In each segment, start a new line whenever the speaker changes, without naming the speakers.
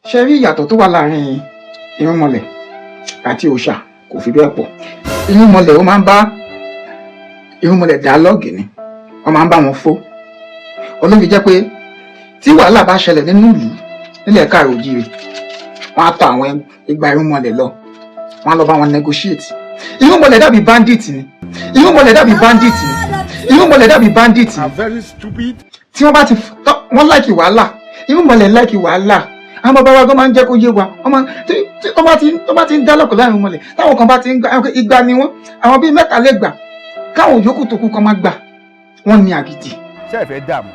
ṣe rí ìyàtọ̀ tó wà láàrin irúnmọlẹ̀ àti òòṣà kò fi bẹ́ẹ̀ pọ̀. Irúnmọlẹ̀ ó máa ń bá irúnmọlẹ̀ dialogue ni, wọ́n máa ń bá wọn fó. Olóbi jẹ́ pé tí wàhálà bá ṣẹlẹ̀ nínú ìlú nílẹ̀ káàrọ̀ oòjíire, wọ́n á tọ̀ àwọn igba irúnmọlẹ̀ lọ, wọ́n á lọ bá wọn negotiate. Irúnmọlẹ̀ dàbí bandit ni, irúnmọlẹ̀ dàbí bandit ni, irúnmọlẹ̀ dàbí bandit ni.
Very stupid.
Tí wọ́n bá ti wọ́n láìkì wàhálà, irúnmọlẹ̀ láìkì wàhálà. Àwọn bàbá wa gan máa ń jẹ́ kó yé wa, tó bá ti ń dálọ́kọ̀ láàrin irúnmọlẹ̀, táwọn kan bá ti ń gbà igba ni wọ́n, àwọn bíi mẹ́ta lè gbà, káwọn yòókù tó kù kan máa gbà, wọ́n ní àgìdì.
Ṣé ẹ fẹ́ dààmú?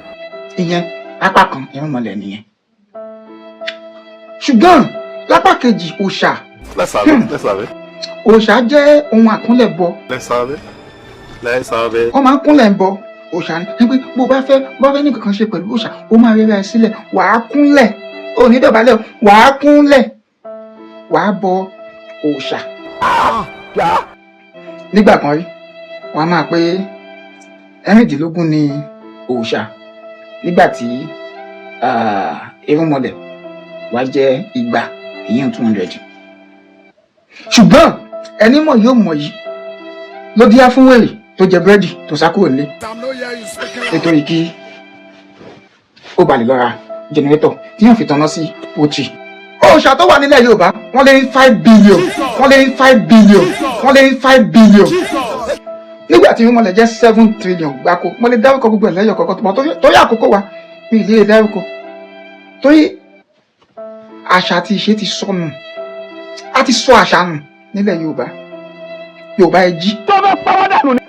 Ìyẹn apá kan irúnmọlẹ̀ nìyẹn. Ṣùgbọ́n lápá kejì òòṣà. Òòṣà jẹ́ ohun àkúnlẹ̀bọ. Wọ́n máa ń kúnlẹ̀ bọ òòṣà ni pé bó bá fẹ́ ní kankan ṣe pẹ̀lú òòṣà, ó máa rẹ́ra ẹ sílẹ̀, wàá kúnlẹ̀, ò ní dọ̀bálẹ̀, wàá kúnlẹ̀, wàá bọ òòṣà. Nígbà kan rí, wọ́n á máa pé ẹ̀rìndínlógún ni òòṣà nígbà tí irúnmọlẹ̀ wá jẹ́ igba, ìyẹn 200. Ṣùgbọ́n ẹni mọ̀ yóò mọ̀ yìí ló díá fún wèrè tó jẹ búrẹ́dì tó sá kúrò nílé nítorí kí ó balẹ̀ lọ ra jẹnẹrétọ̀ tí yóò fi tanná sí pọ́tì. Òòṣà tó wà nílẹ̀ Yorùbá wọ́n lé ní 5 billion, wọ́n lé ní 5 billion, wọ́n lé ní 5 billion. Nígbà tí irúnmọlẹ̀ jẹ́ 7 trillion gbáko, mo lè dárúkọ gbogbo ẹ̀ lẹ́yọ̀ kọ̀ọ̀kan tó mọ̀ torí àkókò wa mi ì lè dárúkọ. Torí àṣà àti ìṣe ti sọnù, a ti sọ àṣà nù nílẹ̀ Yorùbá. Yorùbá ẹ jí.
Tó bá pàwọ́ dànù ni.